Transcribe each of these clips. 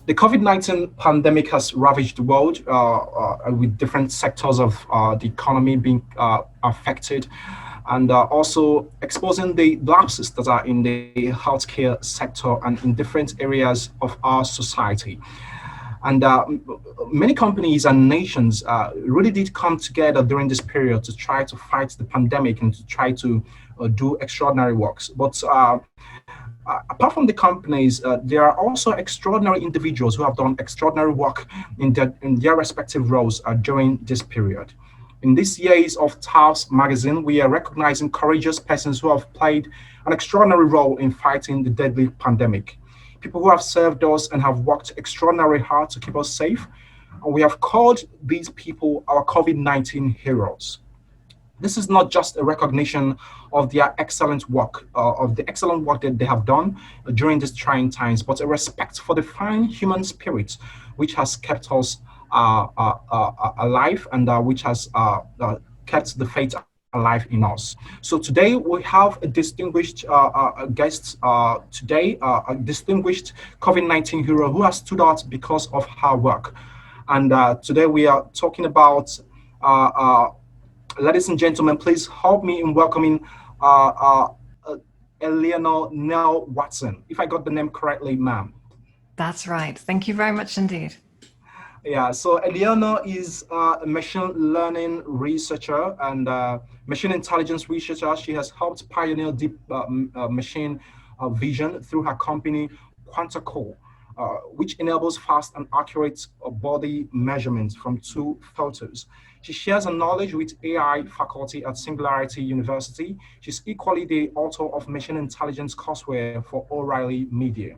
The COVID-19 pandemic has ravaged the world with different sectors of the economy being affected, and also exposing the lapses that are in the healthcare sector and in different areas of our society. And many companies and nations really did come together during this period to try to fight the pandemic and to try to do extraordinary works. But apart from the companies, there are also extraordinary individuals who have done extraordinary work in their respective roles during this period. In these years of TAFFDs magazine, we are recognizing courageous persons who have played an extraordinary role in fighting the deadly pandemic. People who have served us and have worked extraordinarily hard to keep us safe. And we have called these people our COVID-19 heroes. This is not just a recognition of their excellent work, of the excellent work that they have done during these trying times, but a respect for the fine human spirit which has kept us alive and which has kept the faith alive in us. So today we have a distinguished guest today, a distinguished COVID-19 hero who has stood out because of her work. And today we are talking about ladies and gentlemen, please help me in welcoming Eleanor Nell Watson. If I got the name correctly, ma'am. That's right. Thank you very much indeed. Yeah, so Eleanor is a machine learning researcher and machine intelligence researcher. She has helped pioneer deep machine vision through her company, QuantaCore, which enables fast and accurate body measurements from two photos. She shares her knowledge with AI faculty at Singularity University. She's equally the author of machine intelligence courseware for O'Reilly Media.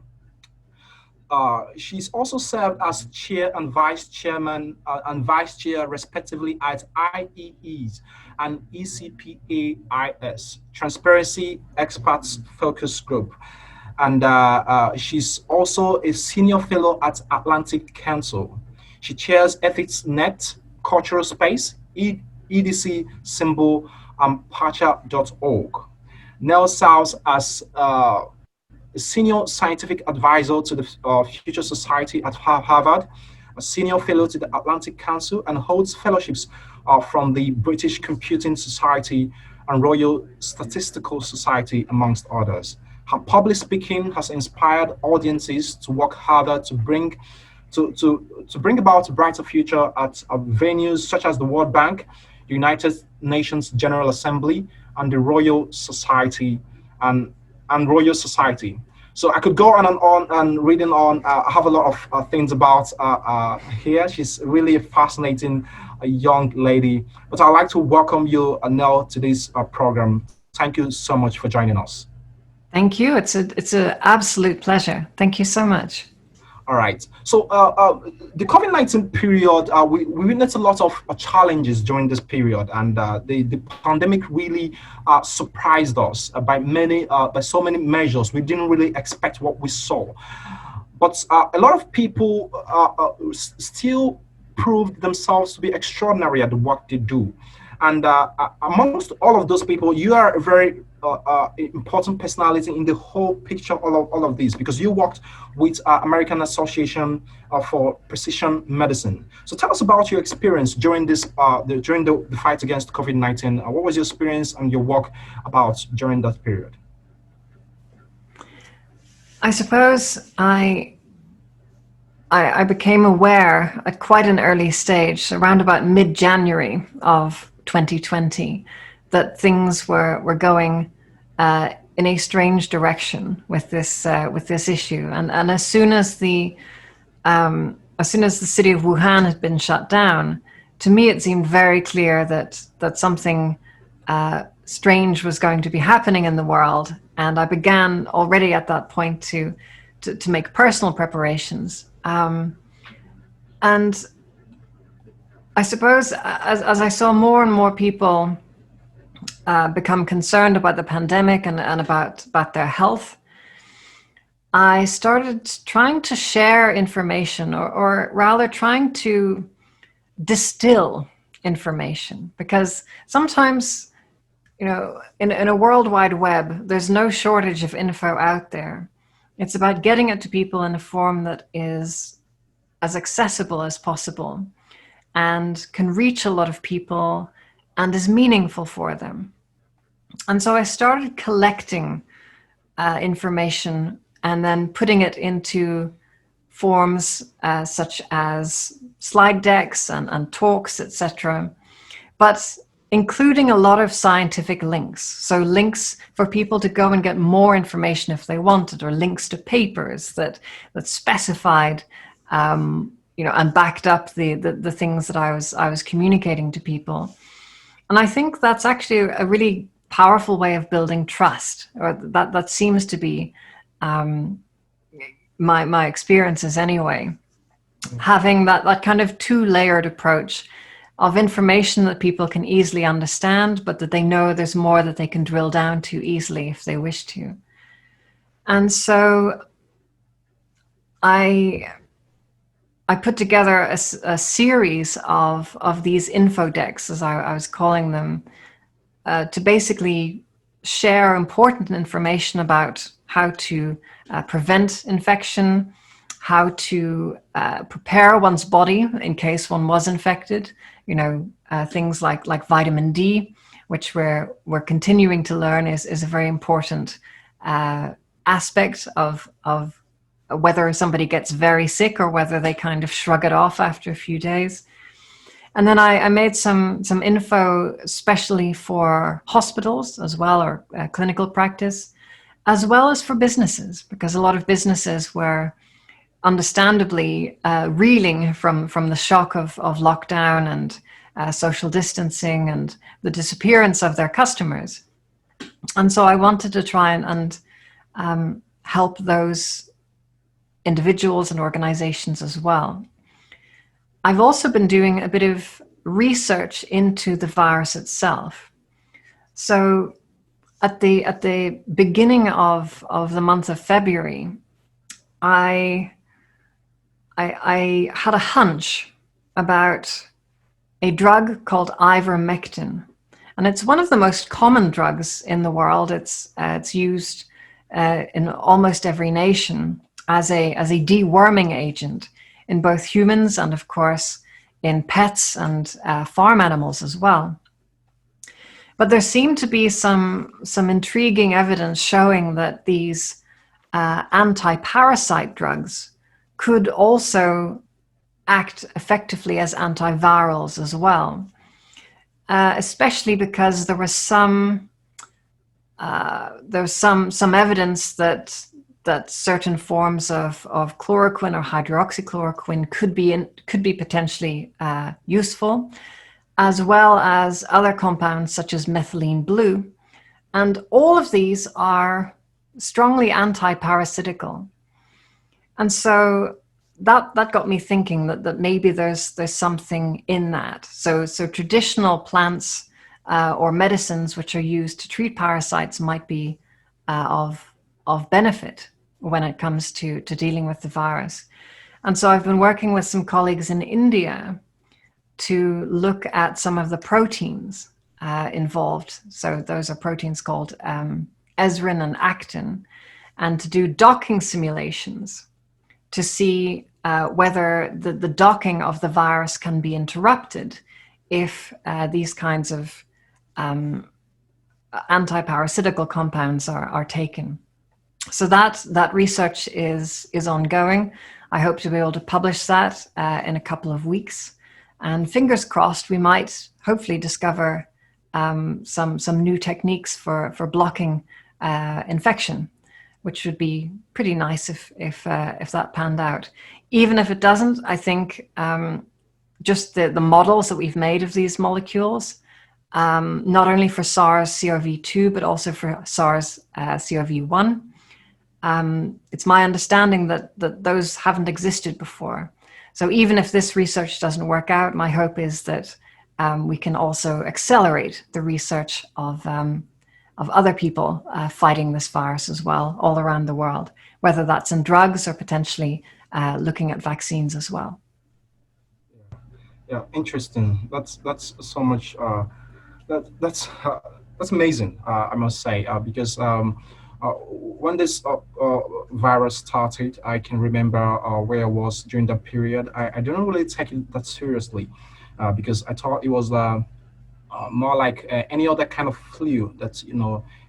She's also served as chair and vice chairman and vice chair, respectively, at IEEs and ECPAIS, Transparency Experts Focus Group. And she's also a senior fellow at Atlantic Council. She chairs Ethics Net, Cultural Space, EDC symbol, and pacha.org. Nell serves as senior scientific advisor to the Future Society at Harvard, a senior fellow to the Atlantic Council, and holds fellowships from the British Computing Society and Royal Statistical Society, amongst others. Her public speaking has inspired audiences to work harder to bring about a brighter future at venues such as the World Bank, the United Nations General Assembly, and the Royal Society and Royal Society. So I could go on and reading on. I have a lot of things about here. She's really a fascinating young lady. But I'd like to welcome you, Nell, to this program. Thank you so much for joining us. Thank you. It's an absolute pleasure. Thank you so much. All right. So the COVID-19 period, we witnessed a lot of challenges during this period, and the pandemic really surprised us by so many measures. We didn't really expect what we saw, but a lot of people still proved themselves to be extraordinary at the work they do. And amongst all of those people, you are a very important personality in the whole picture of all of this, because you worked with American Association for Precision Medicine. So tell us about your experience during this during the fight against COVID-19. What was your experience and your work about during that period? I suppose I became aware at quite an early stage, around about mid-January of 2020, that things were going in a strange direction with this issue. And as soon as the city of Wuhan had been shut down, to me it seemed very clear that something strange was going to be happening in the world. And I began already at that point to make personal preparations. And I suppose as I saw more and more people become concerned about the pandemic and about their health, I started trying to share information, or rather trying to distill information, because sometimes, in a world wide web, there's no shortage of info out there. It's about getting it to people in a form that is as accessible as possible and can reach a lot of people and is meaningful for them. And so I started collecting information and then putting it into forms such as slide decks and talks, etc., but including a lot of scientific links. So links for people to go and get more information if they wanted, or links to papers that specified, and backed up the things that I was communicating to people. And I think that's actually a really powerful way of building trust, or that seems to be my experiences anyway. Having that kind of two-layered approach of information that people can easily understand, but that they know there's more that they can drill down to easily if they wish to. And so I put together a series of these info decks, as I was calling them, to basically share important information about how to prevent infection, how to prepare one's body in case one was infected, things like vitamin D, which we're continuing to learn is a very important aspect of whether somebody gets very sick or whether they kind of shrug it off after a few days. And then I made some info especially for hospitals as well, or clinical practice, as well as for businesses, because a lot of businesses were understandably reeling from the shock of lockdown and social distancing and the disappearance of their customers. And so I wanted to try and help those individuals and organizations as well. I've also been doing a bit of research into the virus itself. So at the beginning of the month of February, I had a hunch about a drug called ivermectin. And it's one of the most common drugs in the world. It's used in almost every nation as a deworming agent in both humans and, of course, in pets and farm animals as well. But there seemed to be some intriguing evidence showing that these anti-parasite drugs could also act effectively as antivirals as well, especially because there was some evidence that certain forms of chloroquine or hydroxychloroquine could be potentially useful, as well as other compounds such as methylene blue. And all of these are strongly anti-parasitical. And so that got me thinking that maybe there's something in that. So traditional plants or medicines which are used to treat parasites might be of benefit when it comes to dealing with the virus. And so I've been working with some colleagues in India to look at some of the proteins involved. So those are proteins called esrin and actin, and to do docking simulations to see whether the docking of the virus can be interrupted if these kinds of anti-parasitical compounds are taken. So that research is ongoing. I hope to be able to publish that in a couple of weeks. And fingers crossed, we might hopefully discover some new techniques for blocking infection, which would be pretty nice if that panned out. Even if it doesn't, I think just the models that we've made of these molecules, not only for SARS-CoV-2, but also for SARS-CoV-1, it's my understanding that those haven't existed before. So even if this research doesn't work out, my hope is that we can also accelerate the research of other people fighting this virus as well, all around the world, whether that's in drugs or potentially looking at vaccines as well. Yeah, interesting. That's so much. That's amazing. I must say, because when this virus started, I can remember where I was during that period. I didn't really take it that seriously because I thought it was more like any other kind of flu that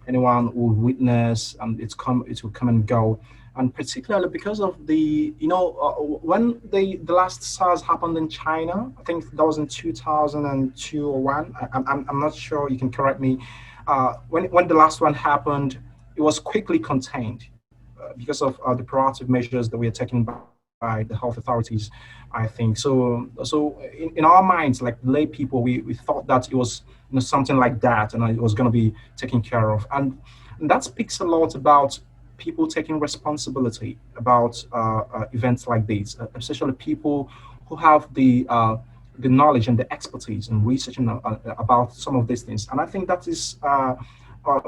anyone will witness, and it will come and go. And particularly because of the when the last SARS happened in China, I think that was in 2002 or one. I'm not sure. You can correct me. When the last one happened, it was quickly contained because of the proactive measures that we are taking by the health authorities, I think. So in our minds, like lay people, we thought that it was something like that, and it was going to be taken care of. And that speaks a lot about people taking responsibility about events like these, especially people who have the knowledge and the expertise in researching about some of these things. And I think that is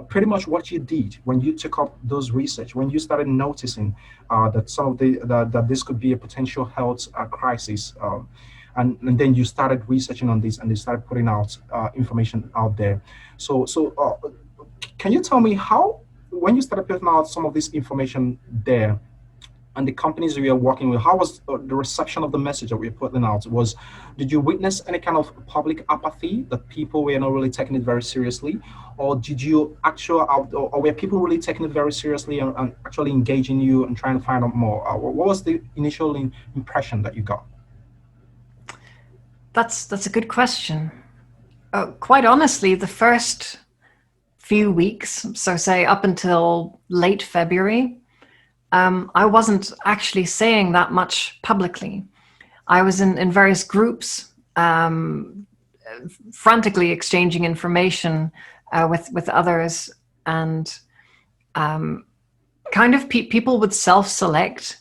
pretty much what you did when you took up those research, when you started noticing that some of that this could be a potential health crisis, and then you started researching on this, and they started putting out information out there. So can you tell me how, when you started putting out some of this information there, and the companies we are working with, how was the reception of the message that we're putting out? Did you witness any kind of public apathy, that people were not really taking it very seriously, or did you or were people really taking it very seriously and actually engaging you and trying to find out more? What was the initial impression that you got? That's a good question. Quite honestly, the first few weeks, so say up until late February, I wasn't actually saying that much publicly. I was in various groups, frantically exchanging information with others, and kind of people would self-select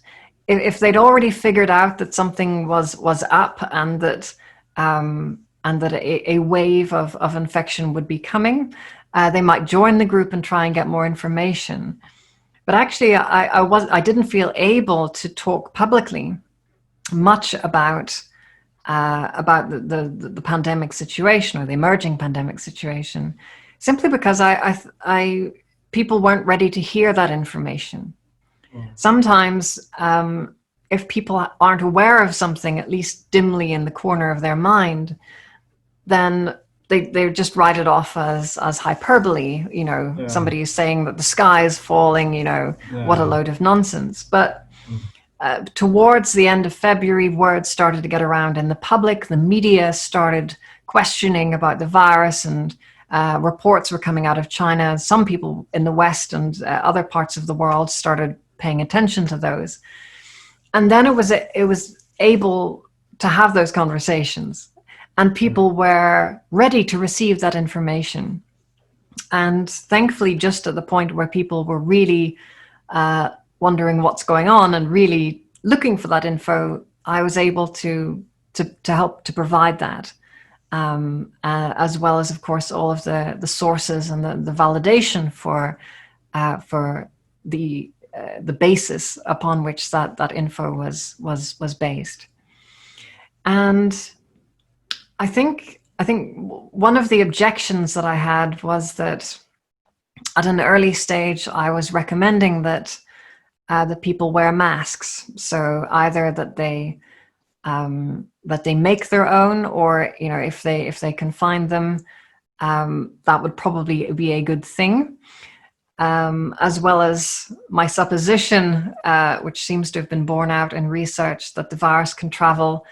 if they'd already figured out that something was up, and that a wave of infection would be coming. They might join the group and try and get more information. But actually, I didn't feel able to talk publicly much about the pandemic situation, or the emerging pandemic situation, simply because people weren't ready to hear that information. Mm. Sometimes, if people aren't aware of something, at least dimly in the corner of their mind, then they just write it off as hyperbole. Yeah. Somebody is saying that the sky is falling, yeah. What a load of nonsense. But towards the end of February, words started to get around in the public. The media started questioning about the virus, and reports were coming out of China. Some people in the West and other parts of the world started paying attention to those. And then it was able to have those conversations. And people were ready to receive that information. And thankfully, just at the point where people were really wondering what's going on and really looking for that info, I was able to help to provide that, as well as, of course, all of the sources and the validation for the basis upon which that info was based. And I think one of the objections that I had was that at an early stage, I was recommending that people wear masks. So either that they make their own, or if they can find them, that would probably be a good thing. As well as my supposition, which seems to have been borne out in research, that the virus can travel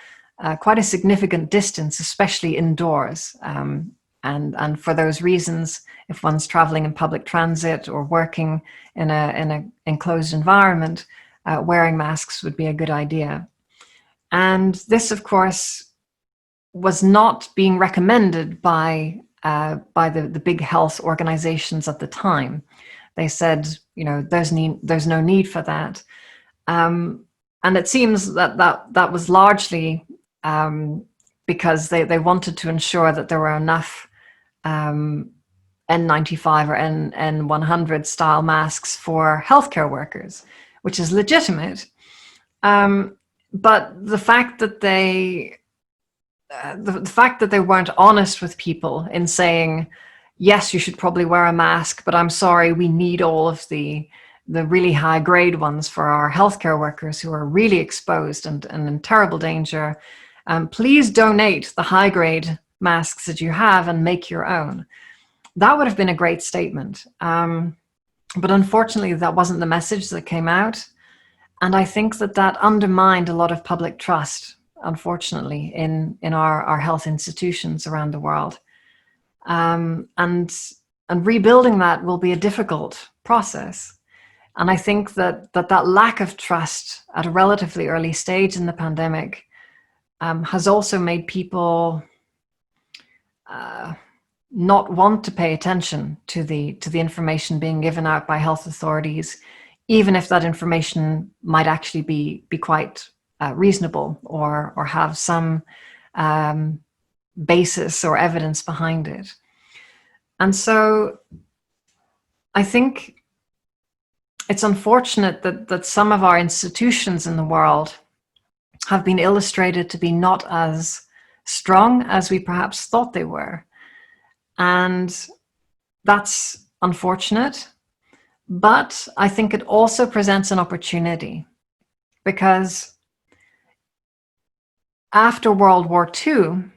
quite a significant distance, especially indoors. And for those reasons, if one's traveling in public transit or working in an enclosed environment, wearing masks would be a good idea. And this, of course, was not being recommended by the big health organizations at the time. They said, there's no need for that. And it seems that was largely because they wanted to ensure that there were enough N95 or N100 style masks for healthcare workers, which is legitimate. But the fact that they weren't honest with people in saying, yes, you should probably wear a mask, but I'm sorry, we need all of the really high grade ones for our healthcare workers who are really exposed and in terrible danger. Please donate the high grade masks that you have and make your own. That would have been a great statement. But unfortunately, that wasn't the message that came out. And I think that undermined a lot of public trust, unfortunately, in our health institutions around the world. And rebuilding that will be a difficult process. And I think that lack of trust at a relatively early stage in the pandemic has also made people not want to pay attention to the information being given out by health authorities, even if that information might actually be quite reasonable or have some basis or evidence behind it. And so I think it's unfortunate that some of our institutions in the world have been illustrated to be not as strong as we perhaps thought they were. And that's unfortunate. But I think it also presents an opportunity, because after World War II,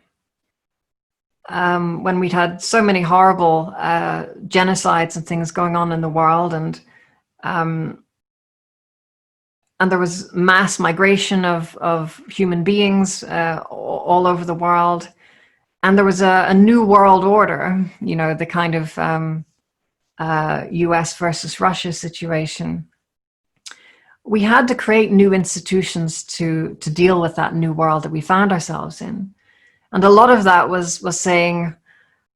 when we'd had so many horrible genocides and things going on in the world, and there was mass migration of human beings all over the world, and there was a new world order, you know, the kind of US versus Russia situation. We had to create new institutions to deal with that new world that we found ourselves in. And a lot of that was saying,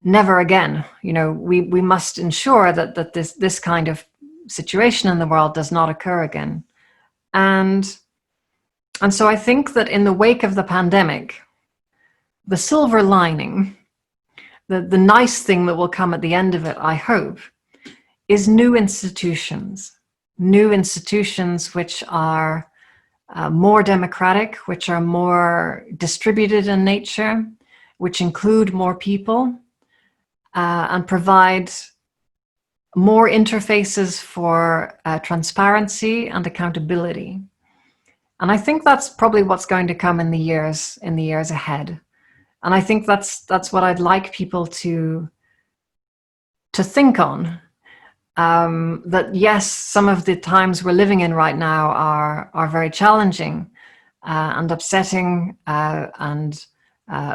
never again. You know, we must ensure that this kind of situation in the world does not occur again. And so I think that in the wake of the pandemic, the silver lining, the nice thing that will come at the end of it, I hope, is new institutions which are more democratic, which are more distributed in nature, which include more people, and provide more interfaces for transparency and accountability. And I think that's probably what's going to come in the years ahead. And I think that's what I'd like people to think on. That yes, some of the times we're living in right now are very challenging and upsetting and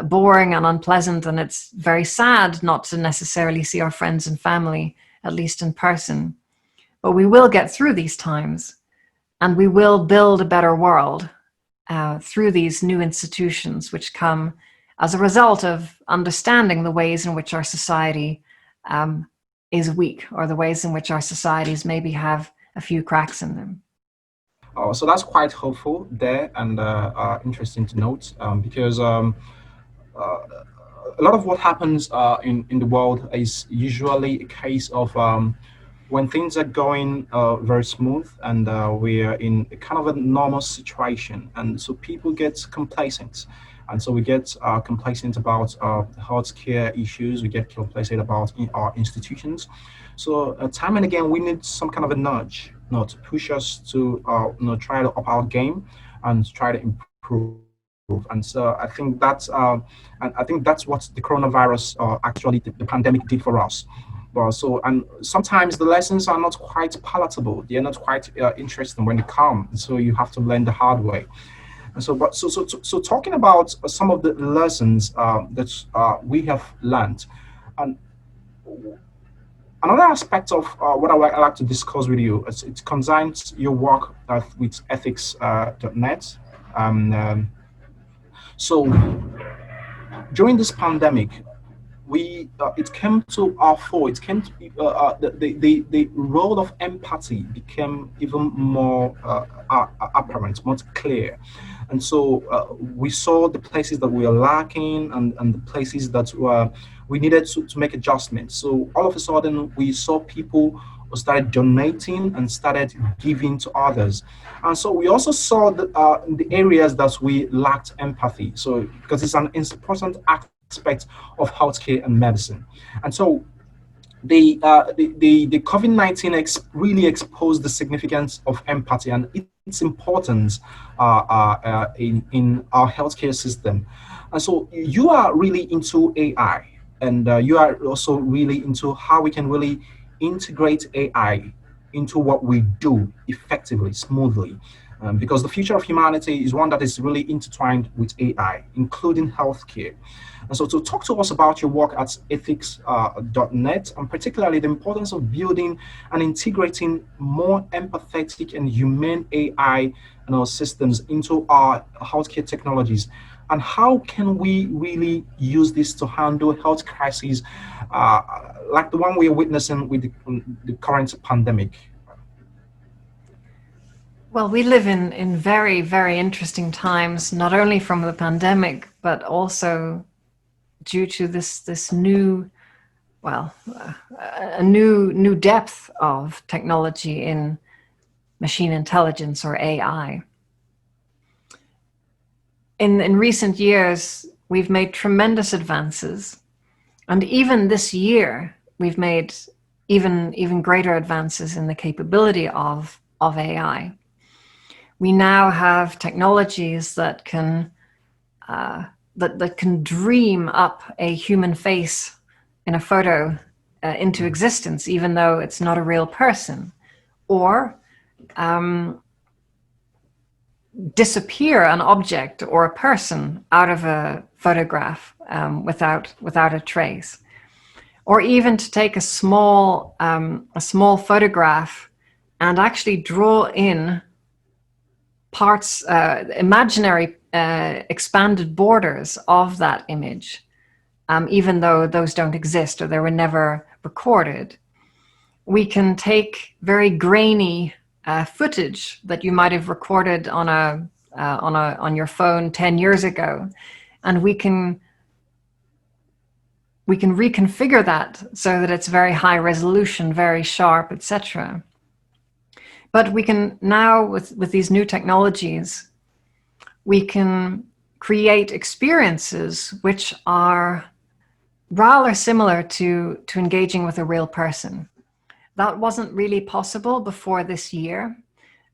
boring and unpleasant, and it's very sad not to necessarily see our friends and family, at least in person. But we will get through these times, and we will build a better world through these new institutions, which come as a result of understanding the ways in which our society is weak, or the ways in which our societies maybe have a few cracks in them. Oh, so that's quite hopeful there, and interesting to note, because a lot of what happens in the world is usually a case of when things are going very smooth, and we're in a kind of a normal situation, and so people get complacent. And so we get complacent about healthcare issues. We get complacent about our institutions. So time and again, we need some kind of a nudge, to push us to try to up our game and try to improve. And so I think that's what the coronavirus actually the pandemic did for us. So, and sometimes the lessons are not quite palatable. They're not quite interesting when they come. So you have to learn the hard way. And so talking about some of the lessons that we have learned, and another aspect of what I like to discuss with you, it concerns your work with ethics.net. So during this pandemic, it came to our fore. It came to be, the role of empathy became even more apparent, more clear. And so we saw the places that we are lacking, and the places that we needed to make adjustments. So all of a sudden, we saw people who started donating and started giving to others. And so we also saw the areas that we lacked empathy. So because it's an important aspect of healthcare and medicine. And so the COVID-19 really exposed the significance of empathy and its importance in our healthcare system. And so you are really into AI, and you are also really into how we can really integrate AI into what we do effectively, smoothly. Because the future of humanity is one that is really intertwined with AI, including healthcare. And so to talk to us about your work at ethics.net, and particularly the importance of building and integrating more empathetic and humane AI and our systems into our healthcare technologies, and how can we really use this to handle health crises uh, like the one we are witnessing with the current pandemic? Well, we live in very, very interesting times, not only from the pandemic, but also due to this new, well, a new depth of technology in machine intelligence, or AI. In recent years, we've made tremendous advances, and even this year, we've made even greater advances in the capability of AI. We now have technologies that can that can dream up a human face in a photo into existence, even though it's not a real person, or disappear an object or a person out of a photograph without a trace, or even to take a small photograph and actually draw in parts, imaginary expanded borders of that image, even though those don't exist or they were never recorded. We can take very grainy footage that you might have recorded on your phone 10 years ago, and we can reconfigure that so that it's very high resolution, very sharp, etc. But we can now, with these new technologies, we can create experiences which are rather similar to engaging with a real person. That wasn't really possible before this year,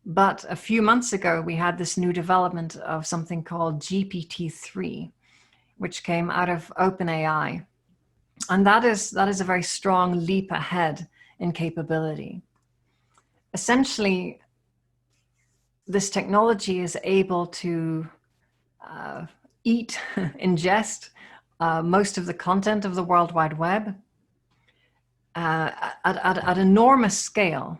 but a few months ago, we had this new development of something called GPT-3, which came out of OpenAI. And that is a very strong leap ahead in capability. Essentially, this technology is able to ingest most of the content of the World Wide Web at enormous scale.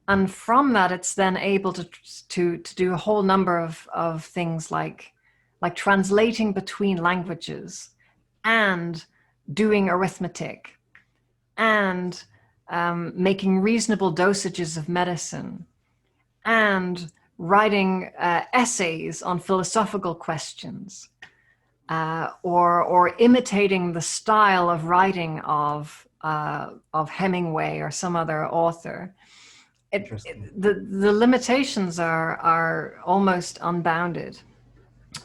And from that, it's then able to do a whole number of things like translating between languages, and doing arithmetic, and making reasonable dosages of medicine, and writing essays on philosophical questions, or imitating the style of writing of Hemingway or some other author. The limitations are almost unbounded.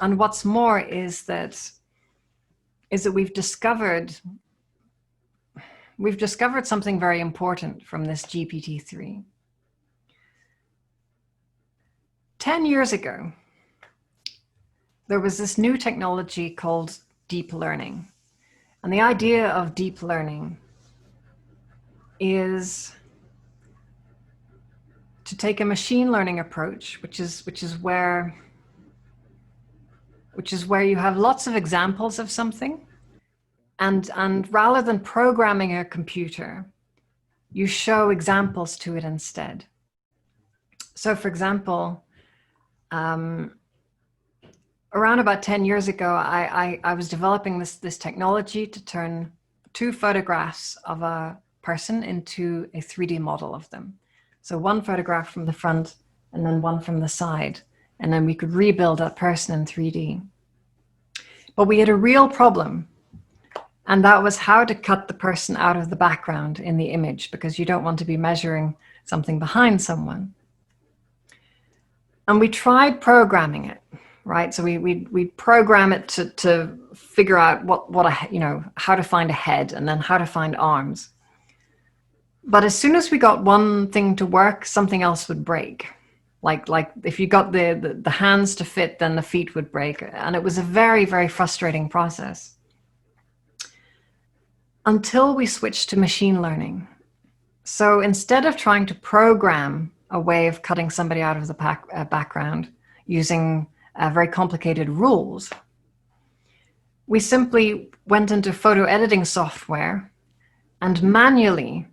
And what's more is that we've discovered something very important from this GPT-3. 10 years ago, there was this new technology called deep learning. And the idea of deep learning is to take a machine learning approach, which is where you have lots of examples of something, and rather than programming a computer, you show examples to it instead. So, for example, around about 10 years ago, I was developing this technology to turn 2 photographs of a person into a 3D model of them. So one photograph from the front and then one from the side, and then we could rebuild that person in 3D. But we had a real problem, and that was how to cut the person out of the background in the image, because you don't want to be measuring something behind someone. And we tried programming it, right? So we program it to figure out how to find a head, and then how to find arms. But as soon as we got one thing to work, something else would break. Like if you got the hands to fit, then the feet would break. And it was a very, very frustrating process. Until we switched to machine learning. So instead of trying to program a way of cutting somebody out of the background using very complicated rules, we simply went into photo editing software and manually,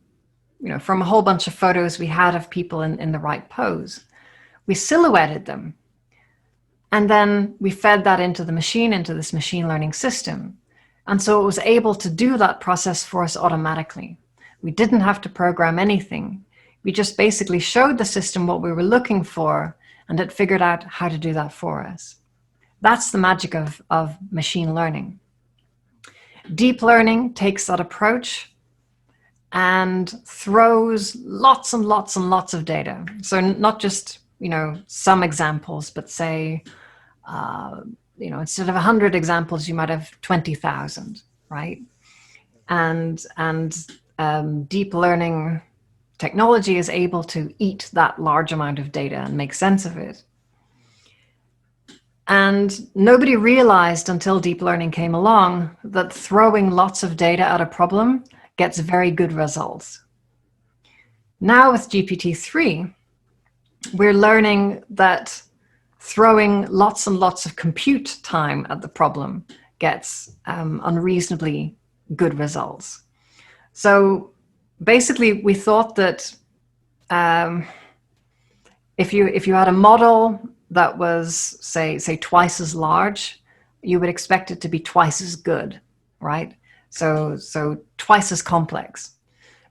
from a whole bunch of photos we had of people in the right pose, we silhouetted them. And then we fed that into the machine, into this machine learning system. And so it was able to do that process for us automatically. We didn't have to program anything. We just basically showed the system what we were looking for, and it figured out how to do that for us. That's the magic of machine learning. Deep learning takes that approach and throws lots and lots and lots of data. So not just, some examples, but say, instead of 100 examples, you might have 20,000, right? And deep learning technology is able to eat that large amount of data and make sense of it. And nobody realized until deep learning came along that throwing lots of data at a problem gets very good results. Now with GPT-3, we're learning that throwing lots and lots of compute time at the problem gets unreasonably good results. So basically, we thought that if you had a model that was say twice as large, you would expect it to be twice as good, right? So twice as complex.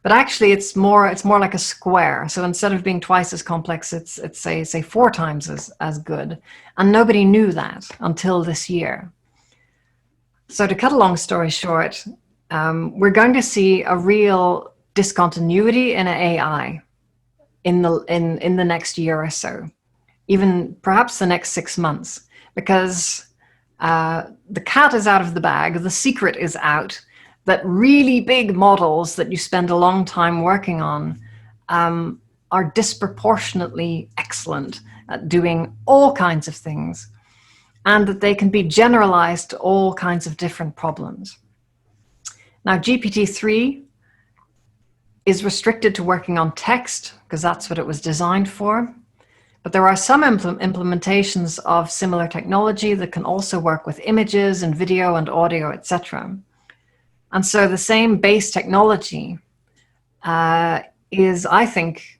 But actually, it's more like a square. So instead of being twice as complex, it's say 4 times as good. And nobody knew that until this year. So to cut a long story short, we're going to see a real discontinuity in AI in the next year or so, even perhaps the next 6 months, because the cat is out of the bag. The secret is out that really big models that you spend a long time working on are disproportionately excellent at doing all kinds of things, and that they can be generalized to all kinds of different problems. Now, GPT-3 is restricted to working on text because that's what it was designed for. But there are some implementations of similar technology that can also work with images and video and audio, etc. And so the same base technology is, I think,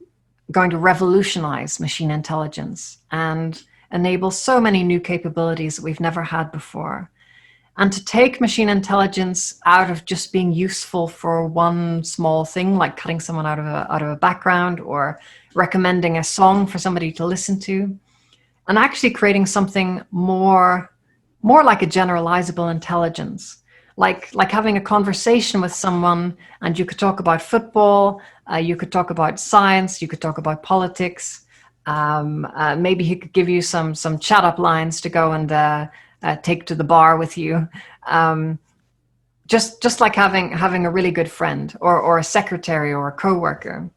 going to revolutionize machine intelligence and enable so many new capabilities that we've never had before. And to take machine intelligence out of just being useful for one small thing, like cutting someone out of a background or recommending a song for somebody to listen to, and actually creating something more like a generalizable intelligence, like having a conversation with someone, and you could talk about football, you could talk about science, you could talk about politics. Maybe he could give you some chat up lines to go and take to the bar with you. Just like having a really good friend or a secretary or a coworker.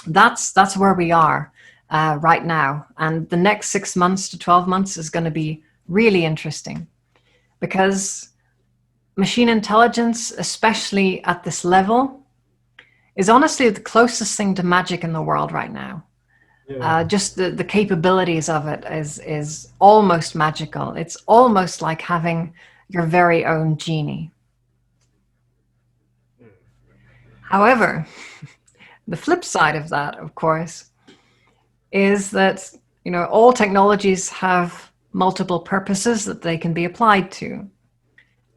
That's where we are right now. And the next 6 months to 12 months is going to be really interesting, because machine intelligence, especially at this level, is honestly the closest thing to magic in the world right now. Yeah. Just the capabilities of it is almost magical. It's almost like having your very own genie. However, the flip side of that, of course, is that all technologies have multiple purposes that they can be applied to.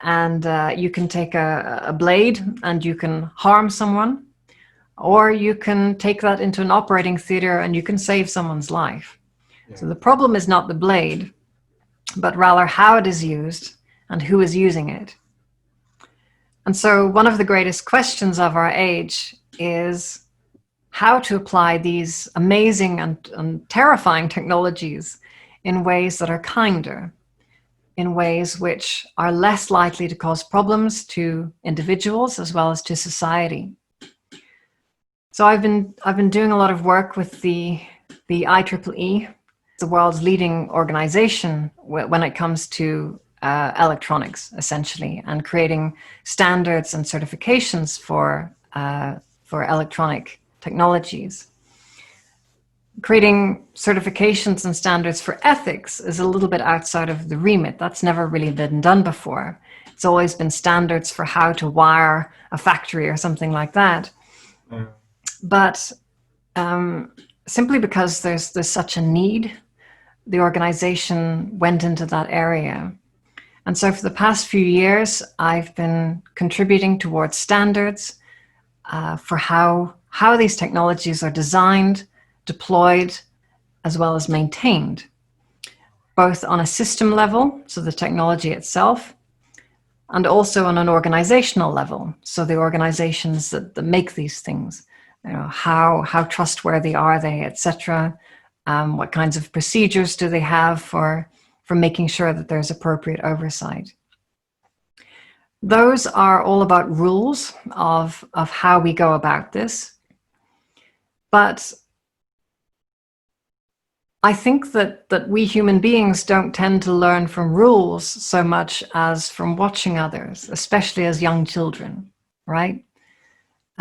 And you can take a blade and you can harm someone, or you can take that into an operating theater and you can save someone's life. Yeah. So the problem is not the blade, but rather how it is used and who is using it. And so one of the greatest questions of our age is how to apply these amazing and terrifying technologies in ways that are kinder, in ways which are less likely to cause problems to individuals as well as to society. So I've been doing a lot of work with the IEEE, the world's leading organization when it comes to electronics, essentially, and creating standards and certifications for electronic technologies. Creating certifications and standards for ethics is a little bit outside of the remit. That's never really been done before. It's always been standards for how to wire a factory or something like that. Yeah. But simply because there's such a need, the organization went into that area. And so for the past few years, I've been contributing towards standards for how these technologies are designed, deployed, as well as maintained, both on a system level, so the technology itself, and also on an organizational level, so the organizations that make these things, you know, how trustworthy are they, etc. What kinds of procedures do they have for making sure that there's appropriate oversight. Those are all about rules of how we go about this. But I think that we human beings don't tend to learn from rules so much as from watching others, especially as young children, right?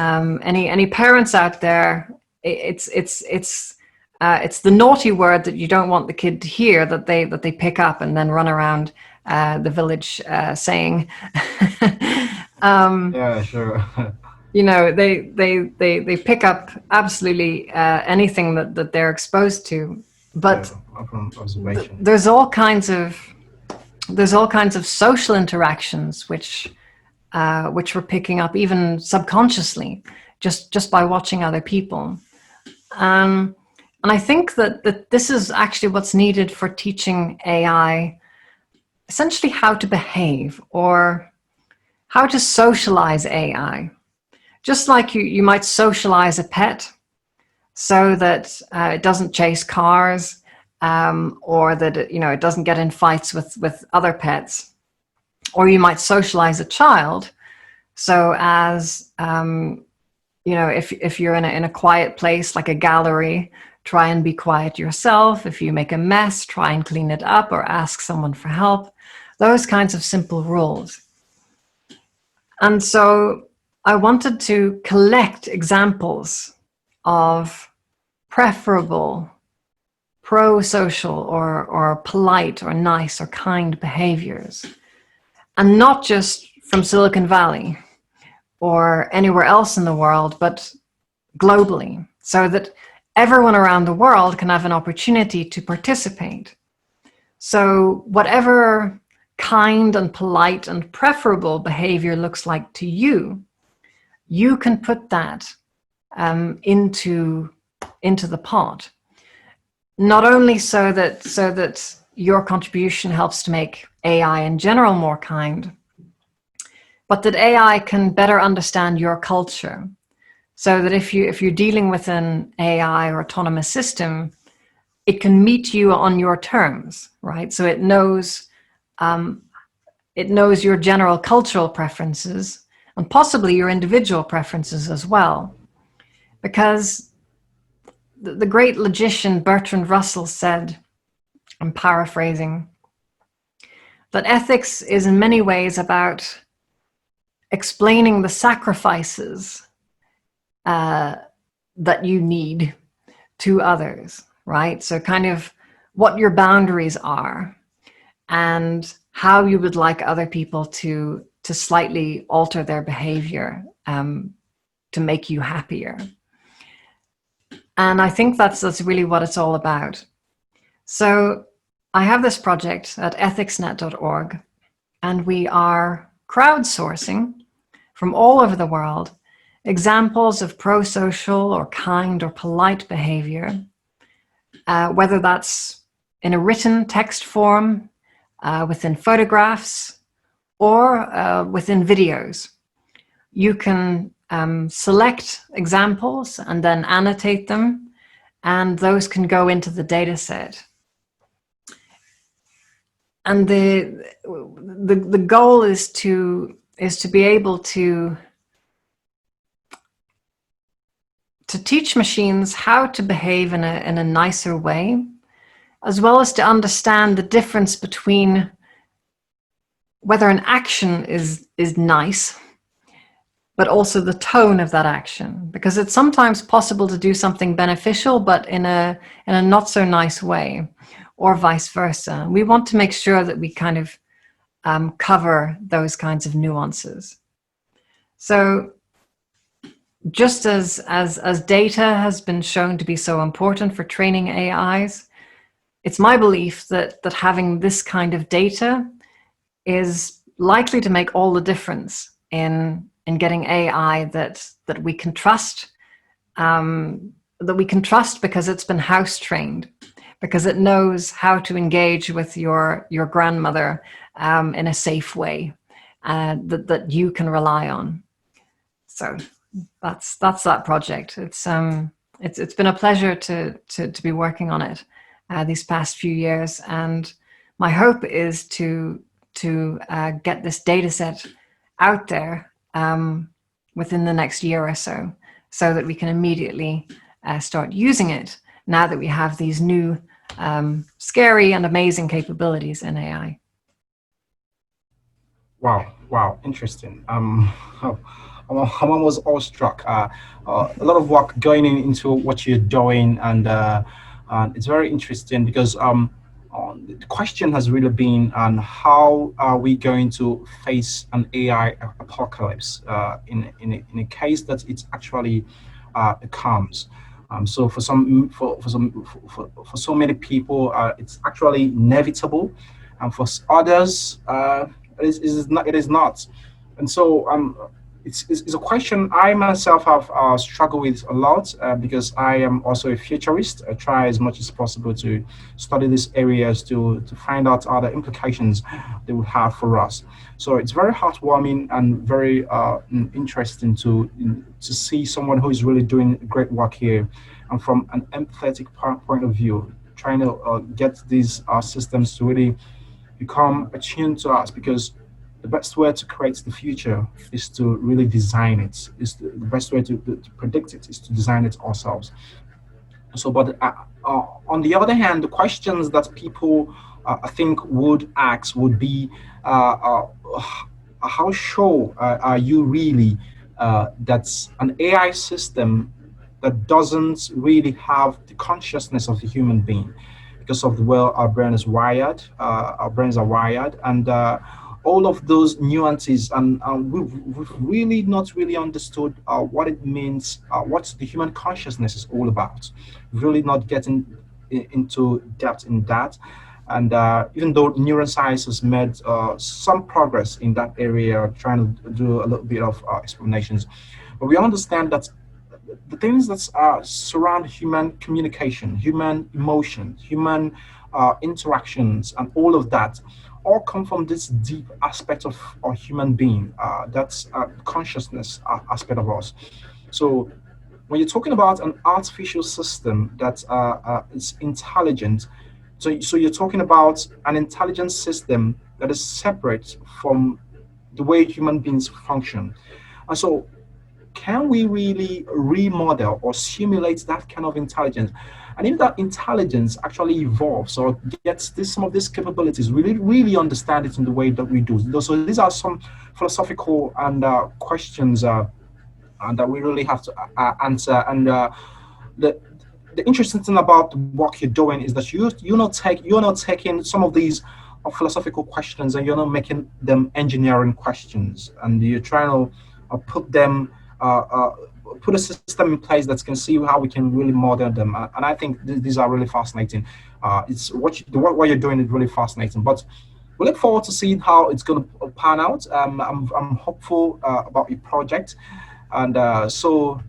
Any parents out there, it's the naughty word that you don't want the kid to hear that they pick up and then run around the village saying. Yeah, sure. You know, they pick up absolutely anything that they're exposed to. But yeah, from observation. there's all kinds of social interactions which we're picking up even subconsciously just by watching other people. And I think that this is actually what's needed for teaching AI essentially how to behave or how to socialize AI. Just like you might socialize a pet so that it doesn't chase cars or that it doesn't get in fights with other pets. Or you might socialize a child so as if you're in a quiet place like a gallery, try and be quiet yourself. If you make a mess, try and clean it up or ask someone for help. Those kinds of simple rules. And so I wanted to collect examples of preferable, pro-social or polite or nice or kind behaviors, and not just from Silicon Valley or anywhere else in the world, but globally, so that everyone around the world can have an opportunity to participate. So whatever kind and polite and preferable behavior looks like to you, you can put that into the pot. Not only so that your contribution helps to make AI in general more kind, but that AI can better understand your culture. So that if you're dealing with an AI or autonomous system, it can meet you on your terms, right? So it knows your general cultural preferences and possibly your individual preferences as well. Because the great logician Bertrand Russell said, I'm paraphrasing, that ethics is in many ways about explaining the sacrifices that you need to others, right? So kind of what your boundaries are and how you would like other people to slightly alter their behavior to make you happier. And I think that's really what it's all about. So I have this project at ethicsnet.org, and we are crowdsourcing from all over the world examples of pro-social or kind or polite behavior, whether that's in a written text form, within photographs, or within videos. You can select examples and then annotate them, and those can go into the data set. And the goal is to be able to to teach machines how to behave in a nicer way, as well as to understand the difference between whether an action is nice, but also the tone of that action, because it's sometimes possible to do something beneficial, but in a not so nice way, or vice versa. We want to make sure that we kind of cover those kinds of nuances. So just as data has been shown to be so important for training AIs, it's my belief that having this kind of data is likely to make all the difference in getting AI that we can trust, because it's been house trained, because it knows how to engage with your grandmother in a safe way that you can rely on. So that's that project. It's been a pleasure to be working on it these past few years, and my hope is to get this data set out there within the next year or so that we can immediately start using it now that we have these new scary and amazing capabilities in AI. Wow, interesting. I'm almost awestruck. A lot of work going into what you're doing, and it's very interesting because the question has really been on how are we going to face an AI apocalypse in a case that it actually comes. So for so many people, it's actually inevitable, and for others, it is not. And so it's a question I myself have struggled with a lot because I am also a futurist. I try as much as possible to study these areas to find out other implications they will have for us. So it's very heartwarming and very interesting to see someone who is really doing great work here, and from an empathetic point of view, trying to get these systems to really become attuned to us, because the best way to create the future is to really design it. The best way to predict it is to design it ourselves. So, but on the other hand, the questions that people I think would ask would be, how sure are you really that an AI system that doesn't really have the consciousness of a human being, because of the way our brains are wired, and all of those nuances, and we've really not really understood what it means, what the human consciousness is all about. We've really not getting into depth in that, and even though neuroscience has made some progress in that area, trying to do a little bit of explanations, but we understand that the things that surround human communication, human emotion, human interactions, and all of that all come from this deep aspect of our human being, that's consciousness aspect of us. So when you're talking about an artificial system that is intelligent, so you're talking about an intelligent system that is separate from the way human beings function. And so can we really remodel or simulate that kind of intelligence? And if that intelligence actually evolves or gets some of these capabilities, we really understand it in the way that we do. So these are some philosophical and questions and that we really have to answer. And the interesting thing about the work you're doing is that you're not taking some of these philosophical questions and you're not making them engineering questions, and you're trying to put them put a system in place that can see how we can really model them. And I think these are really fascinating. It's what you're doing is really fascinating. But we look forward to seeing how it's going to pan out. I'm hopeful about your project, and so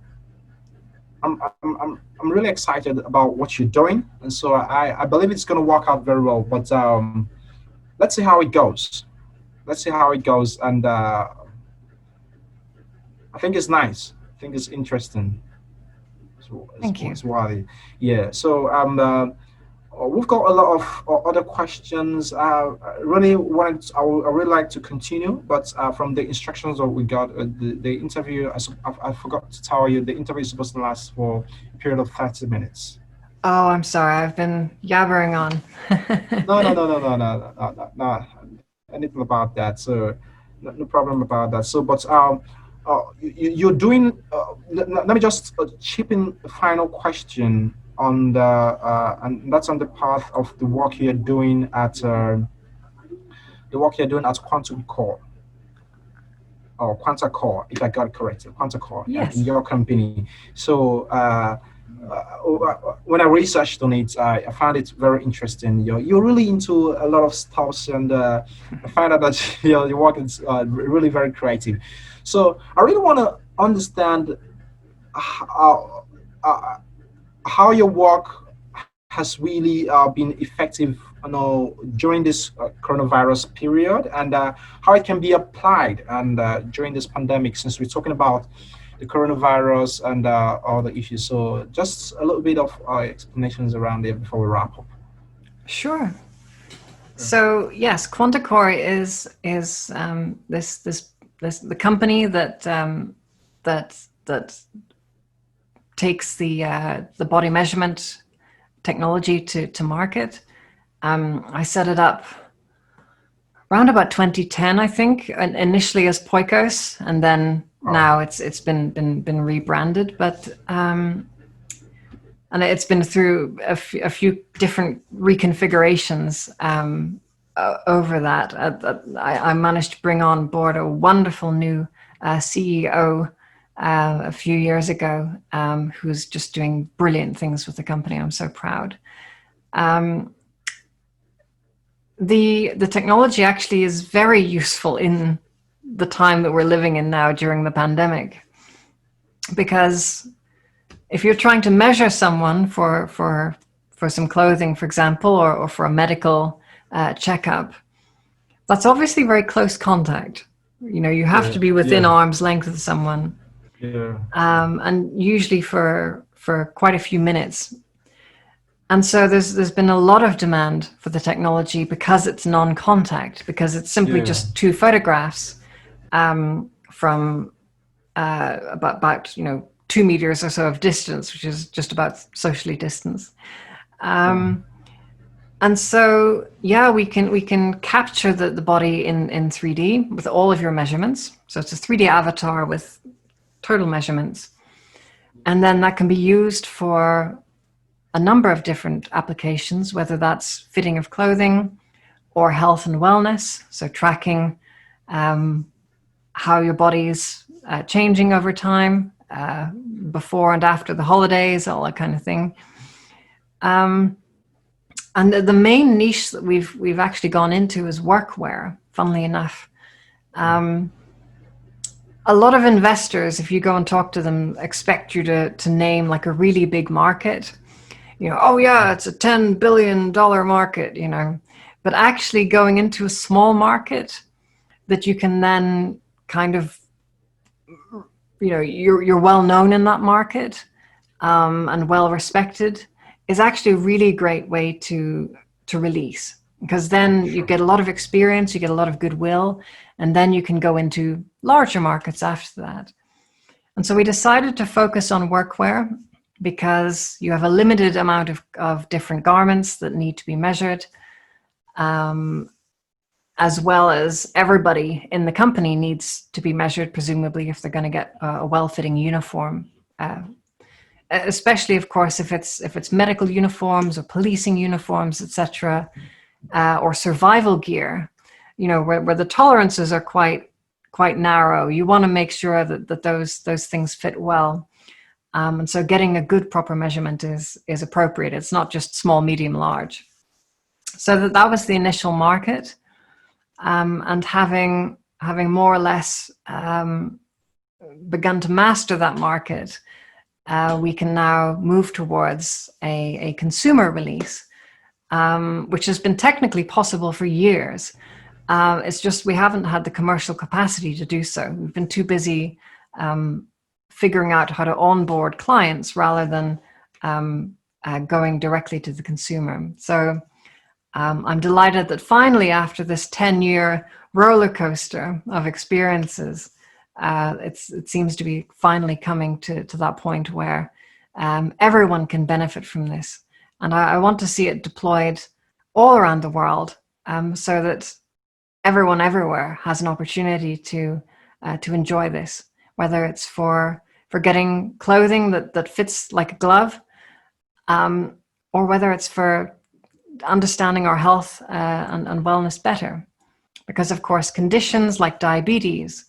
I'm really excited about what you're doing. And so I believe it's going to work out very well. But let's see how it goes. Let's see how it goes, and I think it's nice. I think it's interesting. Thank you. Yeah. So we've got a lot of other questions. I would really like to continue, but from the instructions that we got, the interview, I forgot to tell you, the interview is supposed to last for a period of 30 minutes. Oh, I'm sorry. I've been yabbering on. No, anything about that. So, no problem about that. So, but you're doing. Let me just chip in a final question on and that's on the path of the work you're doing at Quantum Core or Quanta Core, if I got it correctly, Quanta Core, Yes. in your company. So when I researched on it, I found it very interesting. You're really into a lot of stuff, and I find out that your work is really very creative. So I really want to understand how your work has really been effective, during this coronavirus period, and how it can be applied and during this pandemic, since we're talking about the coronavirus and all the issues. So just a little bit of explanations around it before we wrap up. Sure. So yes, QuantaCore is the company that takes the body measurement technology to market. I set it up around about 2010, I think, initially as Poikos, and then now it's been rebranded, but and it's been through a few different reconfigurations over that. I managed to bring on board a wonderful new CEO a few years ago, who's just doing brilliant things with the company. I'm so proud. The technology actually is very useful in the time that we're living in now during the pandemic, because if you're trying to measure someone for some clothing, for example, or for a medical checkup, that's obviously very close contact. You have to be within arm's length of someone, and usually for quite a few minutes. And so there's been a lot of demand for the technology because it's non-contact, because it's simply just two photographs from about 2 meters or so of distance, which is just about socially distanced. And so we can capture the body in 3D with all of your measurements. So it's a 3D avatar with total measurements, and then that can be used for a number of different applications, whether that's fitting of clothing or health and wellness. So tracking how your body's changing over time, before and after the holidays, all that kind of thing. And the main niche that we've actually gone into is workwear, funnily enough. A lot of investors, if you go and talk to them, expect you to name like a really big market. It's a $10 billion market, but actually going into a small market that you can then kind of, you're well known in that market, and well respected, is actually a really great way to release, because then you get a lot of experience, you get a lot of goodwill, and then you can go into larger markets after that. And so we decided to focus on workwear, because you have a limited amount of different garments that need to be measured, as well as everybody in the company needs to be measured, presumably, if they're going to get a well-fitting uniform. Especially, of course, if it's medical uniforms or policing uniforms, etc., or survival gear, where the tolerances are quite narrow. You want to make sure that those things fit well. And so getting a good proper measurement is appropriate. It's not just small, medium, large. So that was the initial market. And having more or less begun to master that market, we can now move towards a consumer release, which has been technically possible for years. It's just we haven't had the commercial capacity to do so. We've been too busy figuring out how to onboard clients rather than going directly to the consumer. So I'm delighted that finally, after this 10-year roller coaster of experiences, it seems to be finally coming to that point where everyone can benefit from this. And I want to see it deployed all around the world, so that everyone everywhere has an opportunity to enjoy this, whether it's for getting clothing that fits like a glove, or whether it's for understanding our health and wellness better. Because of course, conditions like diabetes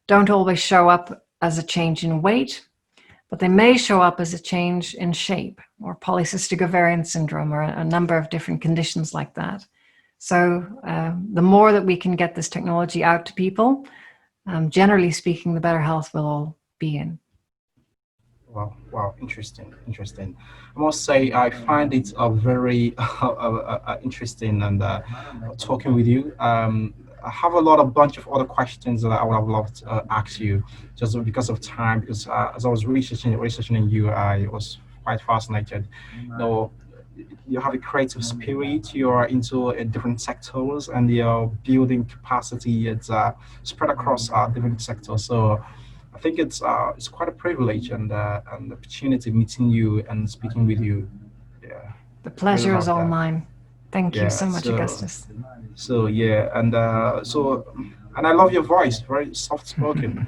don't always show up as a change in weight, but they may show up as a change in shape, or polycystic ovarian syndrome, or a number of different conditions like that. So the more that we can get this technology out to people, generally speaking, the better health we'll all be in. Wow, interesting. I must say, I find it very interesting and talking with you. I have a bunch of other questions that I would have loved to ask you, just because of time. Because as I was researching you, I was quite fascinated. You have a creative spirit. You are into different sectors, and your building capacity is spread across different sectors. So I think it's quite a privilege and an opportunity meeting you and speaking with you. Yeah, The pleasure really is love all that. mine. Thank you Yeah, so much, Augustus. so yeah, and I love your voice, very soft spoken.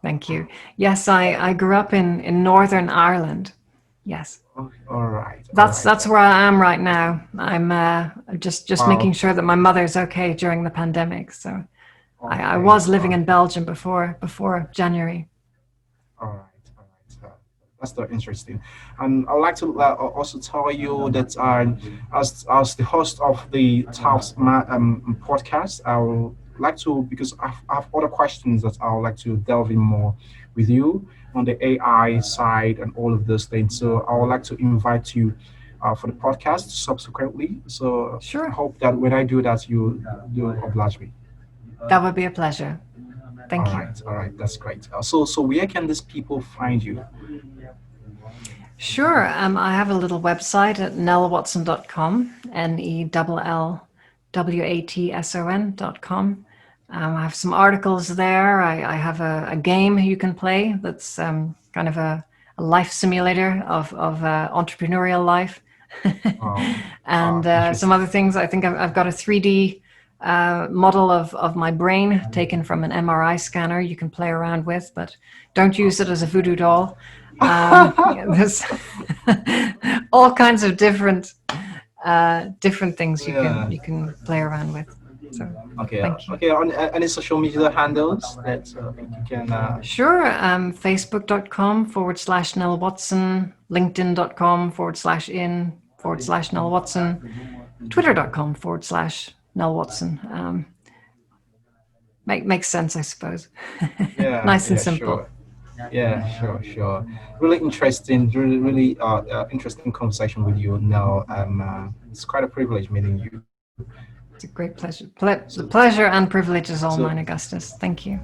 Thank you. Yes, I grew up in Northern Ireland. Yes. All right, all That's right. that's where I am right now. I'm just making Wow. sure that my mother's okay during the pandemic. So I Okay. was living in Belgium before January. All right, all right. That's very interesting. And I'd like to also tell you that as the host of the podcast, I would like to, because I have other questions that I would like to delve in more with you on the AI side and all of those things. So I would like to invite you for the podcast subsequently. So I Sure. hope that when I do that, you do oblige me. That would be a pleasure. Thank you. All right, that's great. So where can these people find you? Sure. I have a little website at nellwatson.com, NELLWATSON.com. I have some articles there. I have a game you can play that's kind of a life simulator of entrepreneurial life. Oh, And some interesting. other things. I think I've got a 3D model of my brain taken from an MRI scanner you can play around with, but don't use it as a voodoo doll. Yeah, there's all kinds of different things Yeah. you can play around with. So Okay. thank you. Okay. On any social media handles that you can. Sure. Facebook.com/Nell Watson, LinkedIn.com/in/Nell Watson, Twitter.com/Nell Watson. Makes sense, I suppose. Yeah. Nice and Yeah. simple. Sure. Yeah. Sure. Really interesting. Really interesting conversation with you now. It's quite a privilege meeting you. It's a great pleasure. The So pleasure and privilege is all so mine, Augustus. Thank you.